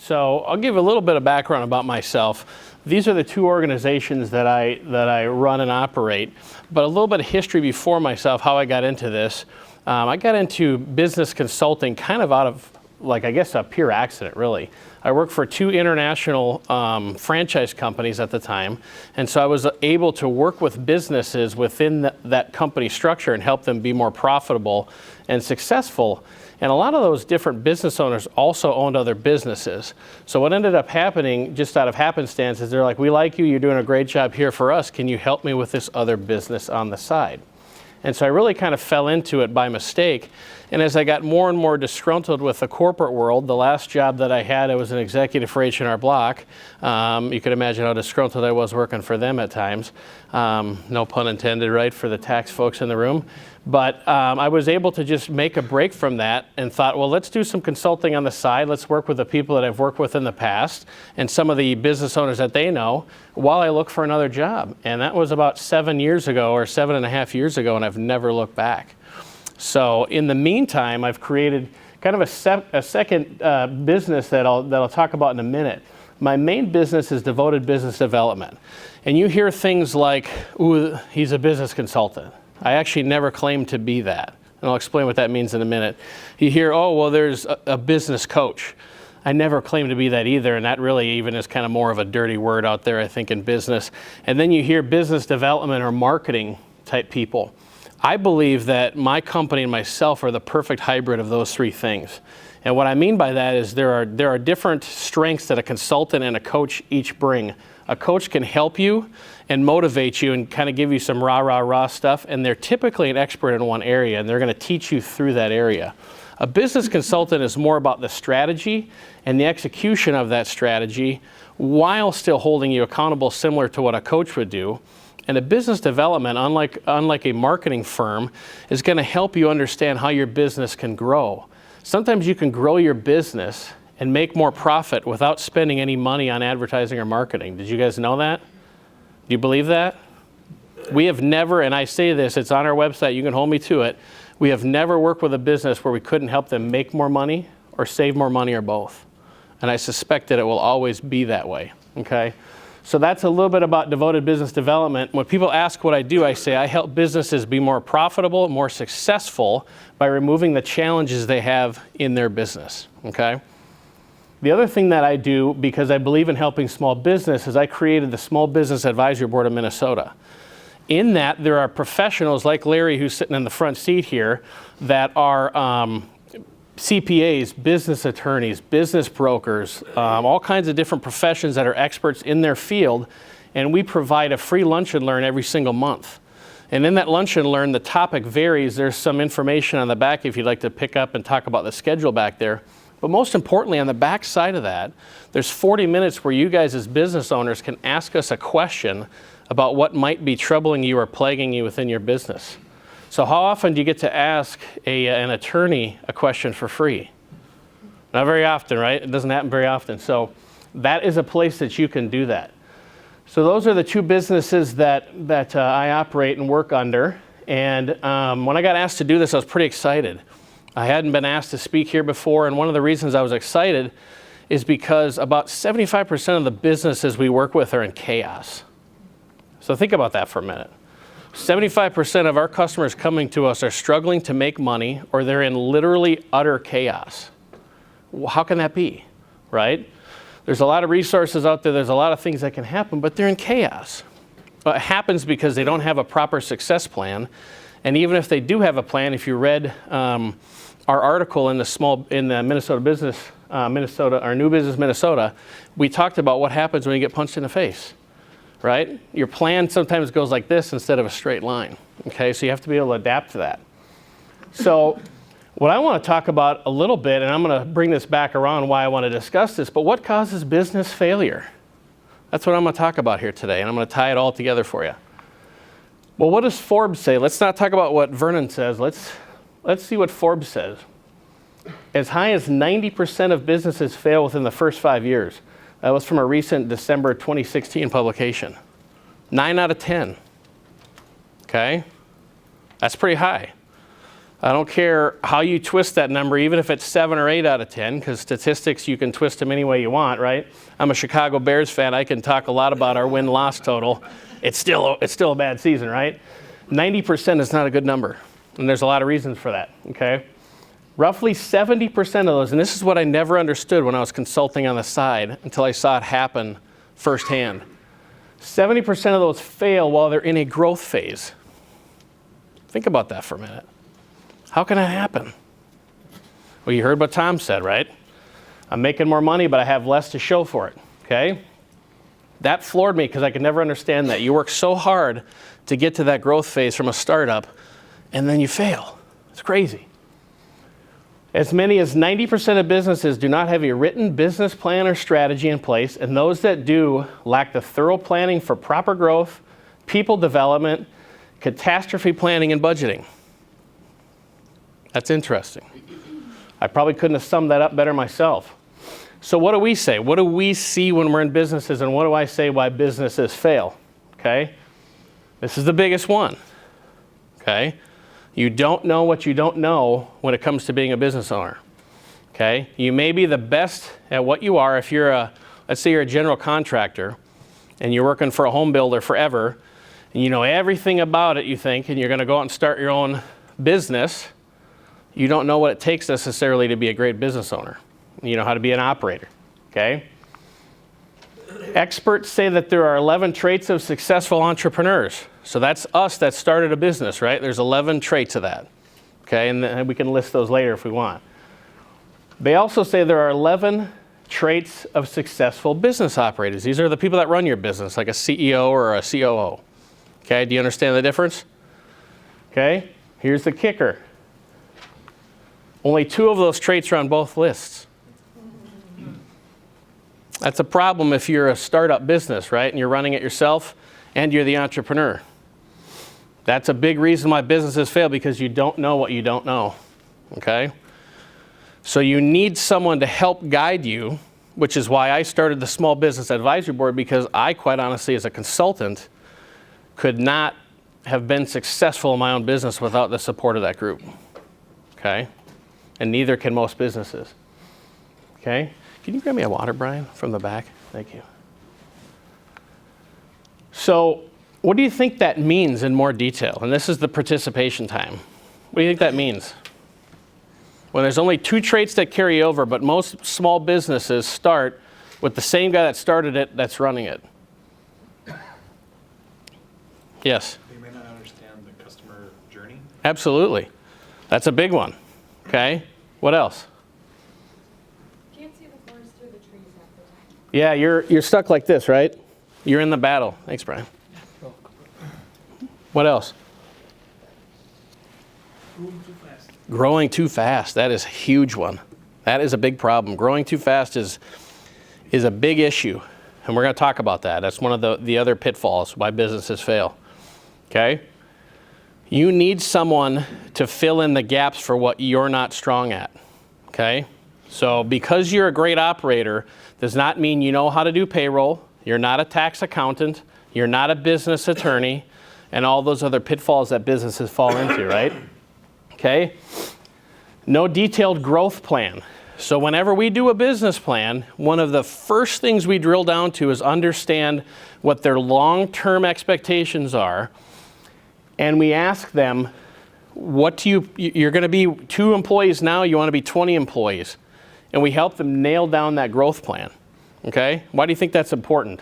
So I'll give a little bit of background about myself. These are the two organizations that I run and operate, but a little bit of history before myself, how I got into this. I got into business consulting kind of out of, like, I guess a pure accident, really. I worked for two international franchise companies at the time, and so I was able to work with businesses within that company structure and help them be more profitable and successful. And a lot of those different business owners also owned other businesses. So what ended up happening, just out of happenstance, is they're like, we like you, you're doing a great job here for us, can you help me with this other business on the side? And so I really kind of fell into it by mistake. And as I got more and more disgruntled with the corporate world, the last job that I had, I was an executive for H&R Block. You can imagine how disgruntled I was working for them at times. No pun intended, right, for the tax folks in the room. But I was able to just make a break from that and thought, well, let's do some consulting on the side. Let's work with the people that I've worked with in the past and some of the business owners that they know while I look for another job. And that was about 7 years ago or 7.5 years ago, and I've never looked back. So in the meantime, I've created kind of a second business that I'll talk about in a minute. My main business is devoted business development. And you hear things like, ooh, he's a business consultant. I actually never claimed to be that. And I'll explain what that means in a minute. You hear, oh, well, there's a business coach. I never claimed to be that either, and that really even is kind of more of a dirty word out there, I think, in business. And then you hear business development or marketing type people. I believe that my company and myself are the perfect hybrid of those three things. And what I mean by that is there are different strengths that a consultant and a coach each bring. A coach can help you and motivate you and kind of give you some rah stuff, and they're typically an expert in one area, and they're going to teach you through that area. A business consultant is more about the strategy and the execution of that strategy while still holding you accountable, similar to what a coach would do. And a business development, unlike a marketing firm, is going to help you understand how your business can grow. Sometimes you can grow your business and make more profit without spending any money on advertising or marketing. Did you guys know that? Do you believe that? We have never, and I say this, it's on our website, you can hold me to it, we have never worked with a business where we couldn't help them make more money or save more money or both. And I suspect that it will always be that way, okay? So that's a little bit about devoted business development. When people ask what I do, I say I help businesses be more profitable, more successful by removing the challenges they have in their business, okay? The other thing that I do, because I believe in helping small business, is I created the Small Business Advisory Board of Minnesota. In that, there are professionals like Larry, who's sitting in the front seat here, that are CPAs, business attorneys, business brokers, all kinds of different professions that are experts in their field, and we provide a free lunch and learn every single month. And in that lunch and learn, the topic varies. There's some information on the back if you'd like to pick up and talk about the schedule back there. But most importantly, on the back side of that, there's 40 minutes where you guys as business owners can ask us a question about what might be troubling you or plaguing you within your business. So how often do you get to ask an attorney a question for free? Not very often, right? It doesn't happen very often. So that is a place that you can do that. So those are the two businesses that I operate and work under. And when I got asked to do this, I was pretty excited. I hadn't been asked to speak here before, and one of the reasons I was excited is because about 75% of the businesses we work with are in chaos. So think about that for a minute. 75% of our customers coming to us are struggling to make money, or they're in literally utter chaos. How can that be, right? There's a lot of resources out there, there's a lot of things that can happen, but they're in chaos. It happens because they don't have a proper success plan. And even if they do have a plan, if you read our article in the Minnesota Business, our New Business Minnesota, we talked about what happens when you get punched in the face, right? Your plan sometimes goes like this instead of a straight line, okay? So you have to be able to adapt to that. So what I want to talk about a little bit, and I'm going to bring this back around why I want to discuss this, but what causes business failure? That's what I'm going to talk about here today, and I'm going to tie it all together for you. Well, what does Forbes say? Let's not talk about what Vernon says. Let's see what Forbes says. As high as 90% of businesses fail within the first 5 years. That was from a recent December 2016 publication. 9 out of 10. Okay? That's pretty high. I don't care how you twist that number, even if it's 7 or 8 out of 10, because statistics, you can twist them any way you want, right? I'm a Chicago Bears fan. I can talk a lot about our win-loss total. It's still a bad season, right? 90% is not a good number, and there's a lot of reasons for that, okay? Roughly 70% of those, and this is what I never understood when I was consulting on the side until I saw it happen firsthand. 70% of those fail while they're in a growth phase. Think about that for a minute. How can that happen? Well, you heard what Tom said, right? I'm making more money, but I have less to show for it, okay? That floored me because I could never understand that. You work so hard to get to that growth phase from a startup, and then you fail. It's crazy. As many as 90% of businesses do not have a written business plan or strategy in place, and those that do lack the thorough planning for proper growth, people development, catastrophe planning, and budgeting. That's interesting. I probably couldn't have summed that up better myself. So what do we say? What do we see when we're in businesses, and what do I say why businesses fail? Okay? This is the biggest one. Okay? You don't know what you don't know when it comes to being a business owner. Okay? You may be the best at what you are if you're let's say you're a general contractor and you're working for a home builder forever, and you know everything about it, you think, and you're going to go out and start your own business. You don't know what it takes necessarily to be a great business owner. You know how to be an operator, okay? Experts say that there are 11 traits of successful entrepreneurs. So that's us that started a business, right? There's 11 traits of that, okay? And then we can list those later if we want. They also say there are 11 traits of successful business operators. These are the people that run your business, like a CEO or a COO. Okay, do you understand the difference? Okay, here's the kicker. Only 2 of those traits are on both lists. That's a problem if you're a startup business, right? And you're running it yourself and you're the entrepreneur. That's a big reason why businesses fail, because you don't know what you don't know, okay? So you need someone to help guide you, which is why I started the Small Business Advisory Board, because I, quite honestly, as a consultant, could not have been successful in my own business without the support of that group, okay? And neither can most businesses, okay? Can you grab me a water, Brian, from the back? Thank you. So what do you think that means in more detail? And this is the participation time. What do you think that means? When there's only 2 traits that carry over, but most small businesses start with the same guy that started it that's running it. Yes? They may not understand the customer journey. Absolutely. That's a big one. Okay? What else? Can't see the forest through the trees half the time. Yeah, you're stuck like this, right? You're in the battle. Thanks, Brian. What else? Moving too fast. Growing too fast. That is a huge one. That is a big problem. Growing too fast is a big issue, and we're going to talk about that. That's one of the other pitfalls why businesses fail. Okay? You need someone to fill in the gaps for what you're not strong at. Okay? So because you're a great operator does not mean you know how to do payroll. You're not a tax accountant. You're not a business attorney, and all those other pitfalls that businesses fall into, right? Okay? No detailed growth plan. So whenever we do a business plan, one of the first things we drill down to is understand what their long-term expectations are. And we ask them, you're going to be 2 employees now, you want to be 20 employees. And we help them nail down that growth plan. Okay? Why do you think that's important?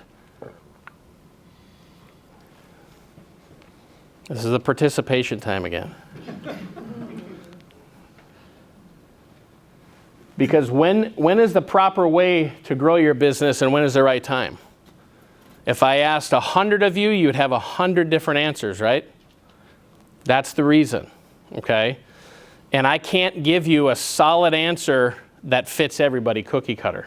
This is the participation time again. Because when is the proper way to grow your business, and when is the right time? If I asked 100 of you, you'd have 100 different answers, right? That's the reason, okay? And I can't give you a solid answer that fits everybody cookie cutter,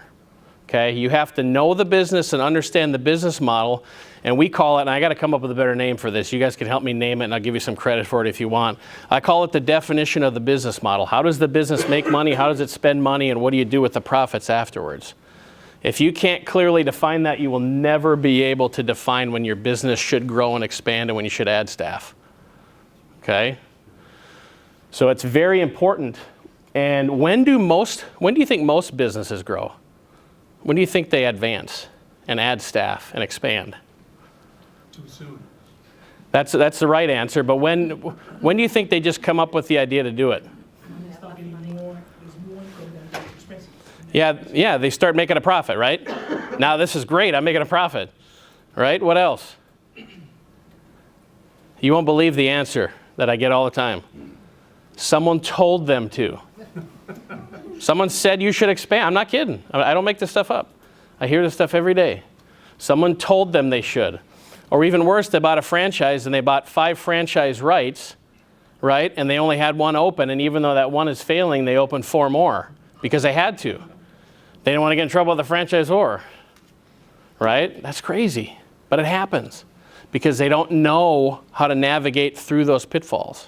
okay? You have to know the business and understand the business model, and we call it, and I got to come up with a better name for this. You guys can help me name it, and I'll give you some credit for it if you want. I call it the definition of the business model. How does the business make money? How does it spend money? And what do you do with the profits afterwards? If you can't clearly define that, you will never be able to define when your business should grow and expand and when you should add staff. Okay? So it's very important. And when do you think most businesses grow? When do you think they advance and add staff and expand? Too soon. That's the right answer, but when do you think they just come up with the idea to do it? Start getting more, there's more income than it's expensive. Yeah, they start making a profit, right? Now this is great, I'm making a profit, right? What else? You won't believe the answer that I get all the time. Someone told them to. Someone said you should expand. I'm not kidding. I don't make this stuff up. I hear this stuff every day. Someone told them they should. Or even worse, they bought a franchise and they bought 5 franchise rights, right? And they only had 1 open, and even though that 1 is failing, they opened 4 more because they had to. They didn't want to get in trouble with the franchisor, right? That's crazy, but it happens because they don't know how to navigate through those pitfalls.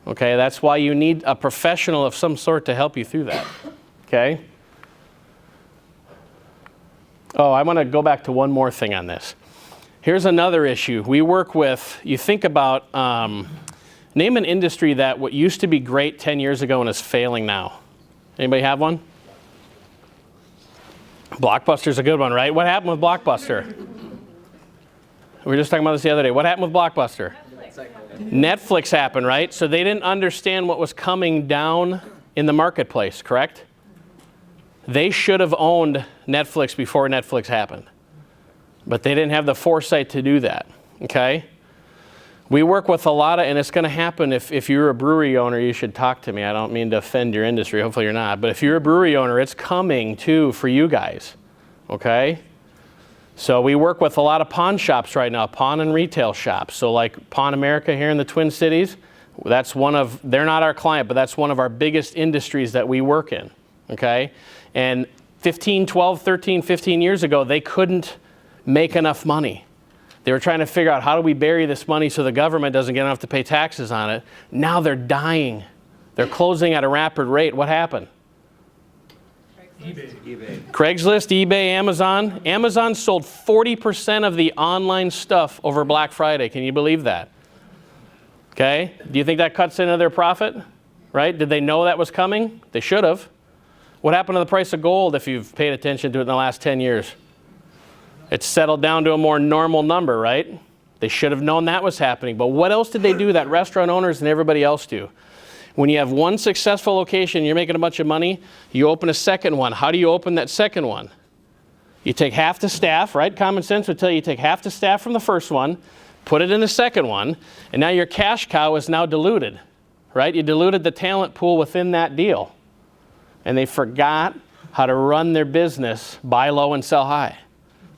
Okay, that's why you need a professional of some sort to help you through that. Okay? Oh, I want to go back to one more thing on this. Here's another issue. We work with, you think about, name an industry that what used to be great 10 years ago and is failing now. Anybody have one? Blockbuster's a good one, right? What happened with Blockbuster? We were just talking about this the other day. What happened with Blockbuster? Netflix happened, right? So they didn't understand what was coming down in the marketplace, correct? They should have owned Netflix before Netflix happened. But they didn't have the foresight to do that, okay? We work with a lot of, and it's going to happen if you're a brewery owner, you should talk to me. I don't mean to offend your industry, hopefully you're not. But if you're a brewery owner, it's coming too for you guys, okay? So we work with a lot of pawn shops right now, pawn and retail shops. So like Pawn America here in the Twin Cities, that's one of, they're not our client, but that's one of our biggest industries that we work in, okay? And 15 years ago, they couldn't make enough money. They were trying to figure out how do we bury this money so the government doesn't get enough to pay taxes on it. Now they're dying. They're closing at a rapid rate. What happened? eBay. Craigslist, eBay, Amazon. Amazon sold 40% of the online stuff over Black Friday. Can you believe that? Okay. Do you think that cuts into their profit? Right? Did they know that was coming? They should have. What happened to the price of gold if you've paid attention to it in the last 10 years? It's settled down to a more normal number, right? They should have known that was happening. But what else did they do that restaurant owners and everybody else do? When you have one successful location, you're making a bunch of money, you open a second one. How do you open that second one? You take half the staff, right? Common sense would tell you take half the staff from the first one, put it in the second one, and now your cash cow is now diluted, right? You diluted the talent pool within that deal. And they forgot how to run their business, buy low and sell high.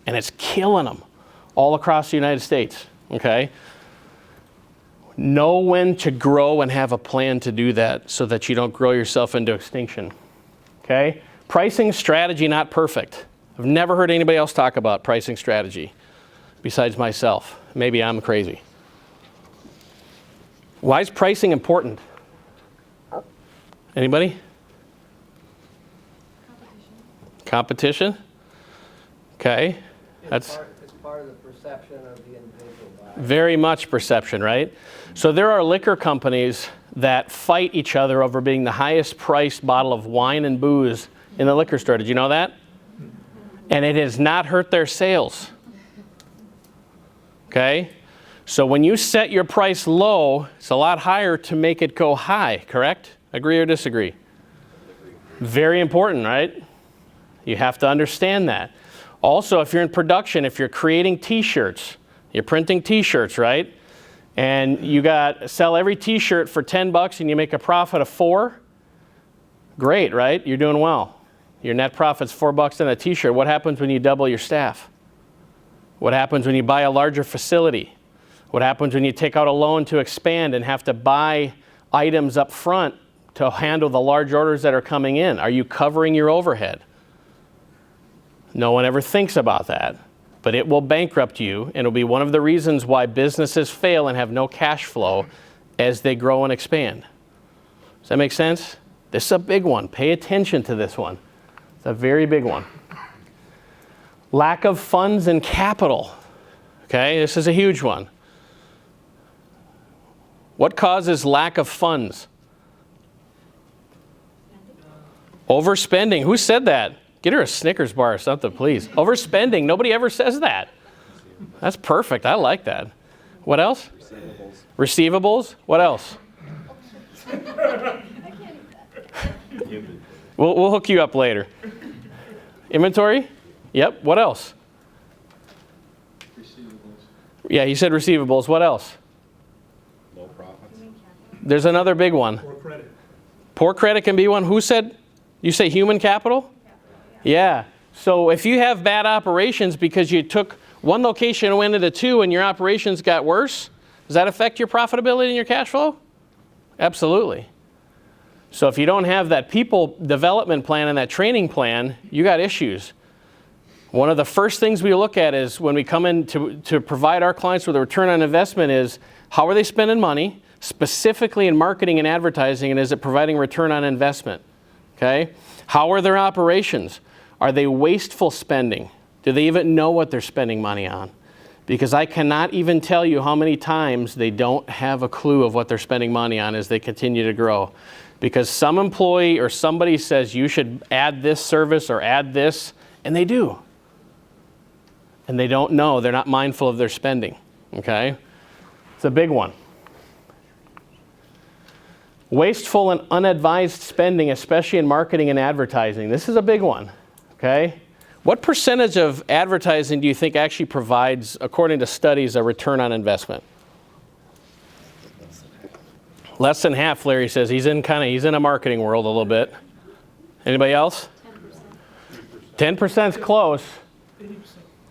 And it's killing them all across the United States, okay? Know when to grow and have a plan to do that so that you don't grow yourself into extinction, okay? Pricing strategy, not perfect. I've never heard anybody else talk about pricing strategy besides myself. Maybe I'm crazy. Why is pricing important? Anybody? Competition? Okay. It's part of the perception of the individual buyer. Very much perception, right? So there are liquor companies that fight each other over being the highest priced bottle of wine and booze in the liquor store. Did you know that? And it has not hurt their sales. Okay? So when you set your price low, it's a lot higher to make it go high, correct? Agree or disagree? Very important, right? You have to understand that. Also, if you're in production, if you're creating t-shirts, you're printing t-shirts, right? And you sell every t-shirt for $10 and you make a profit of $4, great, right? You're doing well. Your net profit's $4 on a t-shirt. What happens when you double your staff? What happens when you buy a larger facility? What happens when you take out a loan to expand and have to buy items up front to handle the large orders that are coming in? Are you covering your overhead? No one ever thinks about that, but it will bankrupt you, and it'll be one of the reasons why businesses fail and have no cash flow as they grow and expand. Does that make sense? This is a big one. Pay attention to this one. It's a very big one. Lack of funds and capital. Okay, this is a huge one. What causes lack of funds? Overspending. Who said that? Get her a Snickers bar or something, please. Overspending. Nobody ever says that. That's perfect. I like that. What else? Receivables. What else? We'll hook you up later. Inventory? Yep. What else? Yeah, he said receivables. What else? Low profits. There's another big one. Or credit. Poor credit can be one. Who said? You say human capital? Yeah. So if you have bad operations because you took one location and went into two and your operations got worse, does that affect your profitability and your cash flow? Absolutely. So if you don't have that people development plan and that training plan, you got issues. One of the first things we look at is when we come in to provide our clients with a return on investment is how are they spending money, specifically in marketing and advertising, and is it providing return on investment? Okay? How are their operations? Are they wasteful spending? Do they even know what they're spending money on? Because I cannot even tell you how many times they don't have a clue of what they're spending money on as they continue to grow. Because some employee or somebody says you should add this service or add this, and they do. And they don't know. They're not mindful of their spending. Okay? It's a big one. Wasteful and unadvised spending, especially in marketing and advertising. This is a big one. Okay? What percentage of advertising do you think actually provides, according to studies, a return on investment? Less than half, Larry says. He's in a marketing world a little bit. Anybody else? 10%. 10% is close. 80%.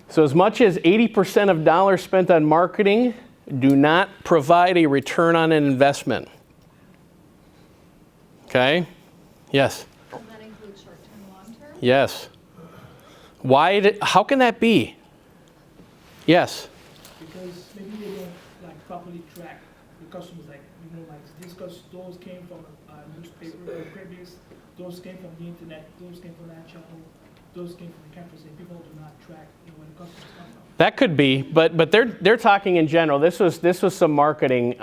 So as much as 80% of dollars spent on marketing do not provide a return on an investment. Okay? Yes? Does that include short-term, long-term? Yes. How can that be? Yes? Because maybe they don't like properly track the customers, like, you know, like those came from a newspaper or print-based, those came from the internet, those came from that channel, those came from the campus, and people do not track, you know, where the customers come from. That could be, but they're talking in general. This was some marketing.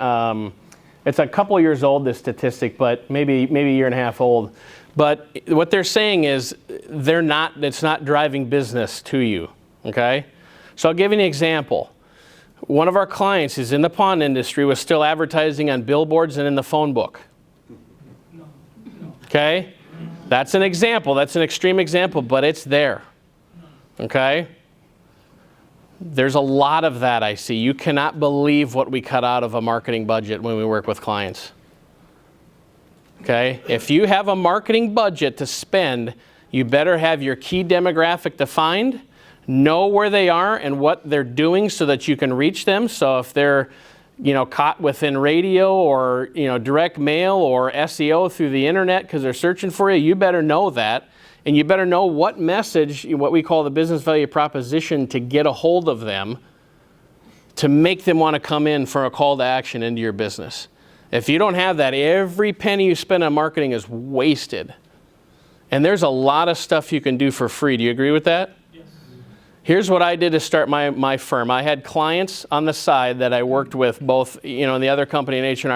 It's a couple years old, this statistic, but maybe a year and a half old. But what they're saying is it's not driving business to you, okay? So I'll give you an example. One of our clients is in the pawn industry, was still advertising on billboards and in the phone book. Okay? That's an example. That's an extreme example, but it's there. Okay? There's a lot of that I see. You cannot believe what we cut out of a marketing budget when we work with clients. Okay? If you have a marketing budget to spend, you better have your key demographic defined, know where they are and what they're doing so that you can reach them. So if they're, caught within radio or, direct mail or SEO through the internet because they're searching for you, you better know that. And you better know what message, what we call the business value proposition, to get a hold of them to make them want to come in for a call to action into your business. If you don't have that, every penny you spend on marketing is wasted. And there's a lot of stuff you can do for free. Do you agree with that? Yes. Here's what I did to start my firm. I had clients on the side that I worked with, both in the other company in H&R